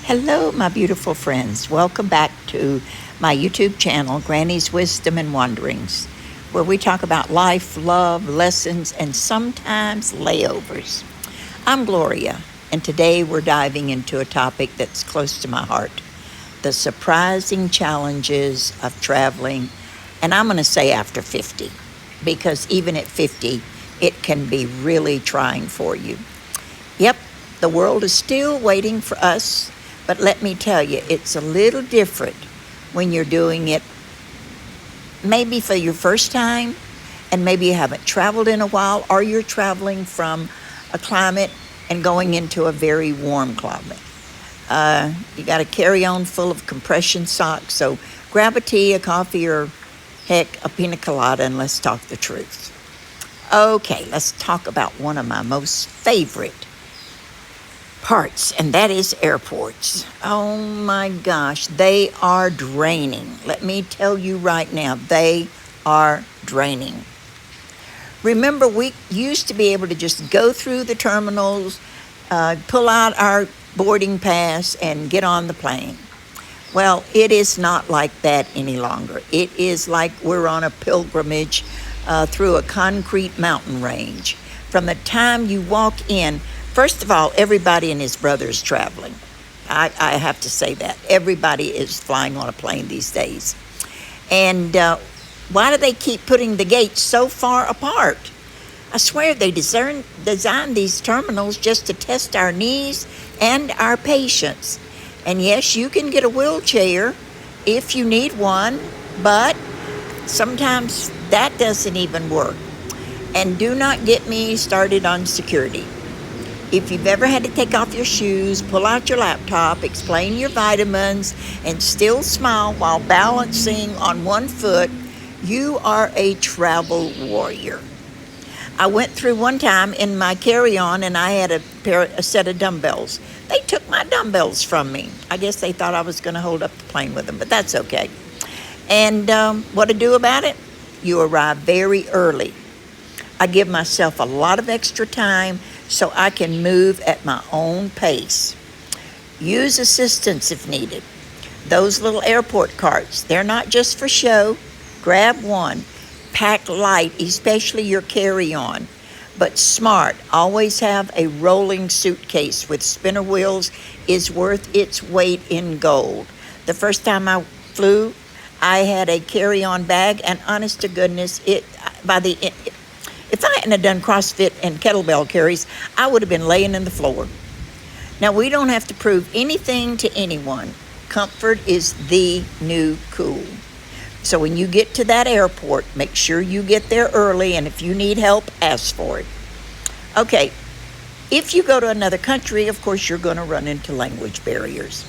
Hello, my beautiful friends. Welcome back to my YouTube channel, Granny's Wisdom and Wanderings, where we talk about life, love, lessons, and sometimes layovers. I'm Gloria, and today we're diving into a topic that's close to my heart: the surprising challenges of traveling, and I'm going to say after 50, because even at 50, it can be really trying for you. Yep, the world is still waiting for us, but let me tell you, it's a little different when you're doing it maybe for your first time, and maybe you haven't traveled in a while, or you're traveling from a climate and going into a very warm climate. You got a carry-on full of compression socks, so grab a tea, a coffee, or heck, a pina colada, and let's talk the truth. Okay, let's talk about one of my most favorite parts, and that is airports. Oh my gosh, they are draining. Let me tell you right now, they are draining. Remember, we used to be able to just go through the terminals, pull out our boarding pass, and get on the plane. Well, it is not like that any longer. It is like we're on a pilgrimage through a concrete mountain range. From the time you walk in, first of all, everybody and his brother is traveling. I have to say that. Everybody is flying on a plane these days. And why do they keep putting the gates so far apart? I swear they designed these terminals just to test our knees and our patience. And yes, you can get a wheelchair if you need one, but sometimes that doesn't even work. And do not get me started on security. If you've ever had to take off your shoes, pull out your laptop, explain your vitamins, and still smile while balancing on one foot, you are a travel warrior. I went through one time in my carry-on and I had a set of dumbbells. They took my dumbbells from me. I guess they thought I was going to hold up the plane with them, but that's okay. And what to do about it? You arrive very early. I give myself a lot of extra time so I can move at my own pace. Use assistance if needed. Those little airport carts, they're not just for show. Grab one. Pack light, especially your carry-on, but smart. Always have a rolling suitcase with spinner wheels is worth its weight in gold. The first time I flew, I had a carry-on bag, and honest to goodness, if I hadn't have done CrossFit and kettlebell carries, I would have been laying in the floor. Now, we don't have to prove anything to anyone. Comfort is the new cool. So when you get to that airport, make sure you get there early, and if you need help, ask for it. Okay, if you go to another country, of course, you're going to run into language barriers.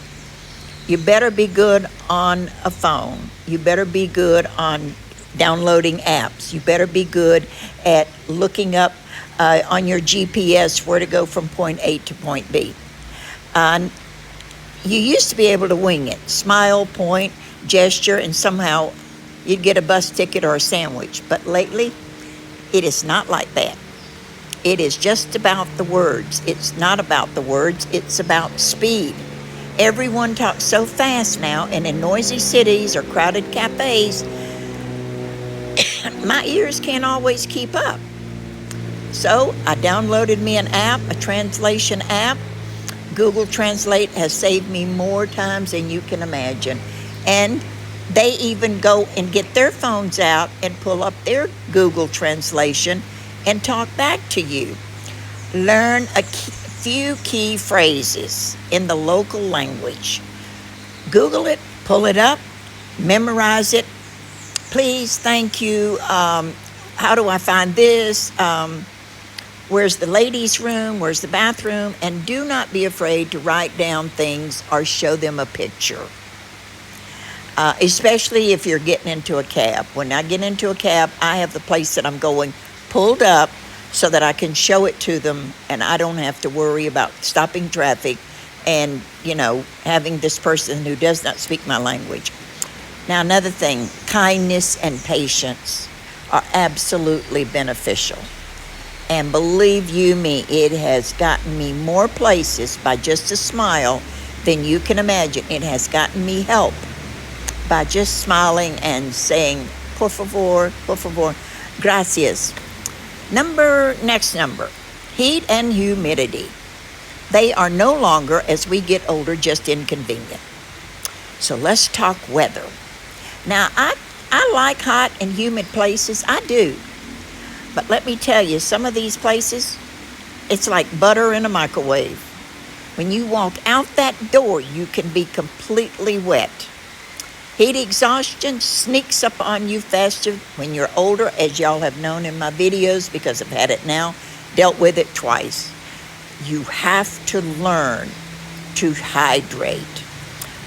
You better be good on a phone. You better be good on downloading apps. You better be good at looking up on your GPS where to go from point A to point B. You used to be able to wing it, smile, point, gesture, and somehow you'd get a bus ticket or a sandwich. But lately, it is not like that. It is just about the words. It's not about the words, it's about speed. Everyone talks so fast now, and in noisy cities or crowded cafes, my ears can't always keep up. So I downloaded me an app, a translation app. Google Translate has saved me more times than you can imagine. And they even go and get their phones out and pull up their Google Translation and talk back to you. Learn a few key phrases in the local language. Google it, pull it up, memorize it. Please, thank you. How do I find this? Where's the ladies' room? Where's the bathroom? And do not be afraid to write down things or show them a picture. Especially if you're getting into a cab. When I get into a cab, I have the place that I'm going pulled up so that I can show it to them, and I don't have to worry about stopping traffic and, having this person who does not speak my language. Now, another thing, kindness and patience are absolutely beneficial. And believe you me, it has gotten me more places by just a smile then you can imagine it has gotten me help by just smiling and saying, por favor, gracias. Next number, heat and humidity. They are no longer, as we get older, just inconvenient. So let's talk weather. Now, I like hot and humid places. I do. But let me tell you, some of these places, it's like butter in a microwave. When you walk out that door, you can be completely wet. Heat exhaustion sneaks up on you faster when you're older, as y'all have known in my videos, because I've had it now, dealt with it twice. You have to learn to hydrate.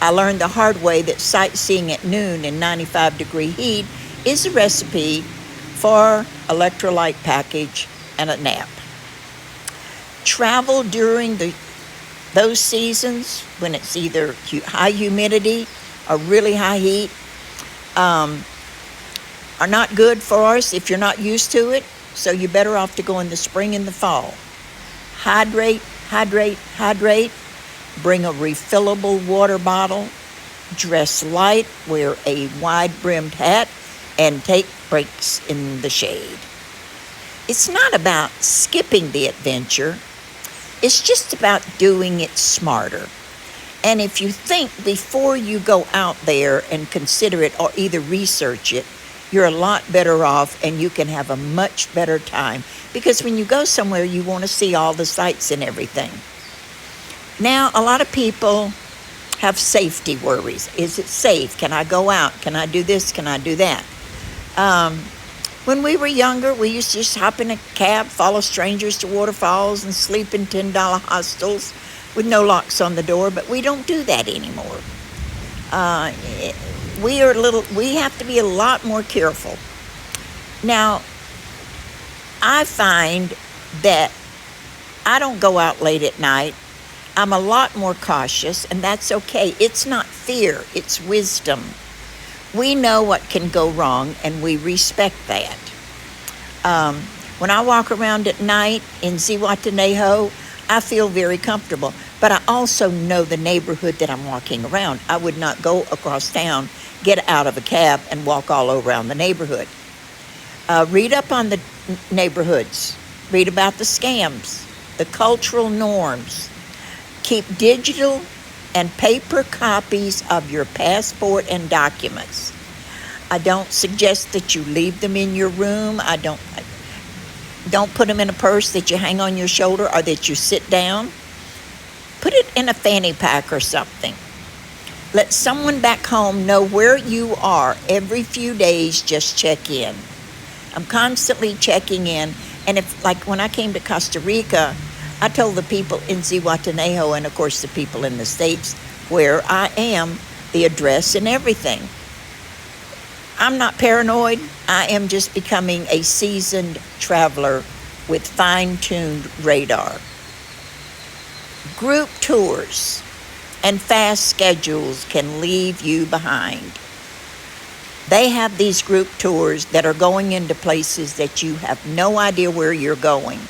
I learned the hard way that sightseeing at noon in 95-degree heat is a recipe for electrolyte package and a nap. Travel during those seasons when it's either high humidity or really high heat are not good for us if you're not used to it. So you're better off to go in the spring and the fall. Hydrate, hydrate, hydrate. Bring a refillable water bottle. Dress light, wear a wide-brimmed hat, and take breaks in the shade. It's not about skipping the adventure. It's just about doing it smarter. And if you think before you go out there and consider it or either research it, you're a lot better off and you can have a much better time. Because when you go somewhere, you want to see all the sights and everything. Now, a lot of people have safety worries. Is it safe? Can I go out? Can I do this? Can I do that? When we were younger, we used to just hop in a cab, follow strangers to waterfalls, and sleep in $10 hostels with no locks on the door, but we don't do that anymore. We have to be a lot more careful. Now, I find that I don't go out late at night. I'm a lot more cautious, and that's okay. It's not fear, it's wisdom. We know what can go wrong, and we respect that. When I walk around at night in Zihuatanejo, I feel very comfortable, but I also know the neighborhood that I'm walking around. I would not go across town, get out of a cab, and walk all around the neighborhood. Read up on the neighborhoods. Read about the scams, the cultural norms. Keep digital and paper copies of your passport and documents. I don't suggest that you leave them in your room. Don't put them in a purse that you hang on your shoulder or that you sit down. Put it in a fanny pack or something. Let someone back home know where you are. Every few days, just check in. I'm constantly checking in. And when I came to Costa Rica, I told the people in Zihuatanejo and, of course, the people in the States where I am, the address and everything. I'm not paranoid. I am just becoming a seasoned traveler with fine-tuned radar. Group tours and fast schedules can leave you behind. They have these group tours that are going into places that you have no idea where you're going.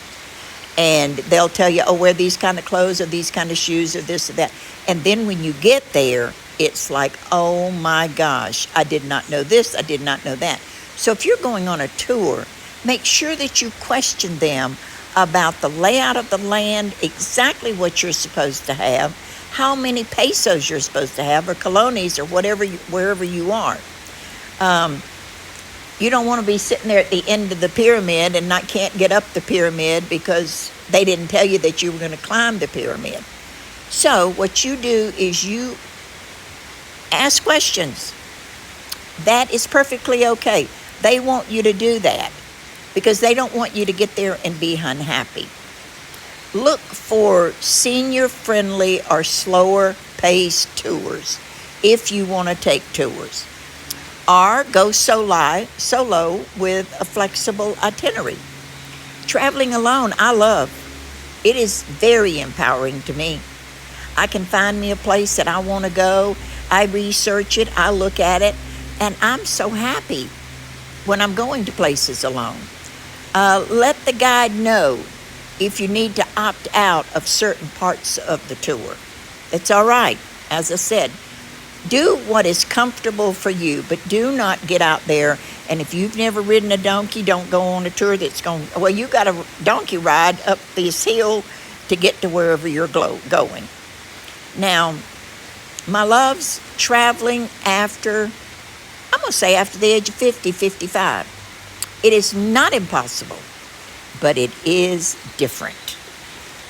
And they'll tell you, wear these kind of clothes or these kind of shoes or this or that. And then when you get there, it's like, oh my gosh, I did not know this, I did not know that. So if you're going on a tour, make sure that you question them about the layout of the land, exactly what you're supposed to have, how many pesos you're supposed to have, or colones, or wherever you are. You don't want to be sitting there at the end of the pyramid and can't get up the pyramid because they didn't tell you that you were going to climb the pyramid. So what you do is you ask questions. That is perfectly okay. They want you to do that because they don't want you to get there and be unhappy. Look for senior-friendly or slower-paced tours if you want to take tours. Or go solo with a flexible itinerary. Traveling alone, I love. It is very empowering to me. I can find me a place that I want to go. I research it, I look at it, and I'm so happy when I'm going to places alone. Let the guide know if you need to opt out of certain parts of the tour. It's all right. As I said, do what is comfortable for you, but do not get out there. And if you've never ridden a donkey, don't go on a tour that's going, well, you got a donkey ride up this hill to get to wherever you're going. Now, my love's traveling after, I'm going to say after the age of 50, 55. It is not impossible, but it is different.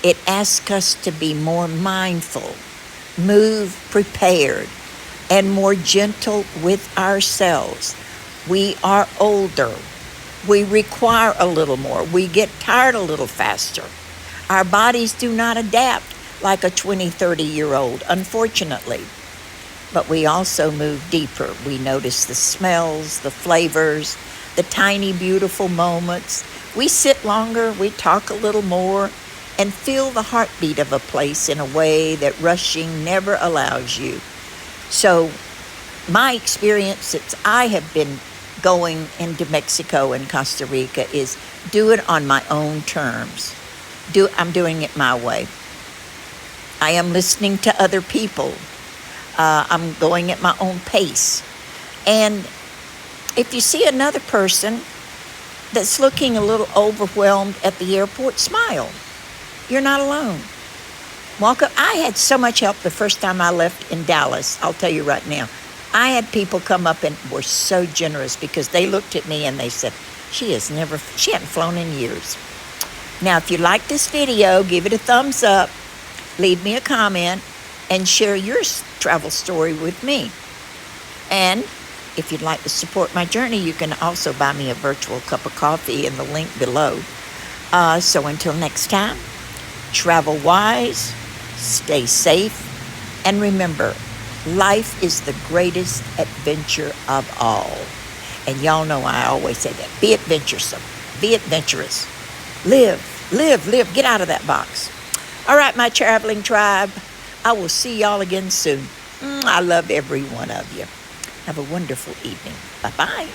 It asks us to be more mindful, move prepared, and more gentle with ourselves. We are older. We require a little more. We get tired a little faster. Our bodies do not adapt like a 20, 30-year-old, unfortunately. But we also move deeper. We notice the smells, the flavors, the tiny, beautiful moments. We sit longer, we talk a little more, and feel the heartbeat of a place in a way that rushing never allows you. So my experience since I have been going into Mexico and Costa Rica is do it on my own terms. I'm doing it my way. I am listening to other people. I'm going at my own pace. And if you see another person that's looking a little overwhelmed at the airport, smile. You're not alone. Walk up. I had so much help the first time I left in Dallas. I'll tell you right now. I had people come up and were so generous because they looked at me and they said, she hadn't flown in years. Now, if you like this video, give it a thumbs up, leave me a comment, and share your travel story with me. And if you'd like to support my journey, you can also buy me a virtual cup of coffee in the link below. So until next time, travel wise, stay safe, and remember, life is the greatest adventure of all. And y'all know I always say that. Be adventuresome. Be adventurous. Live. Get out of that box. All right, my traveling tribe. I will see y'all again soon. I love every one of you. Have a wonderful evening. Bye-bye.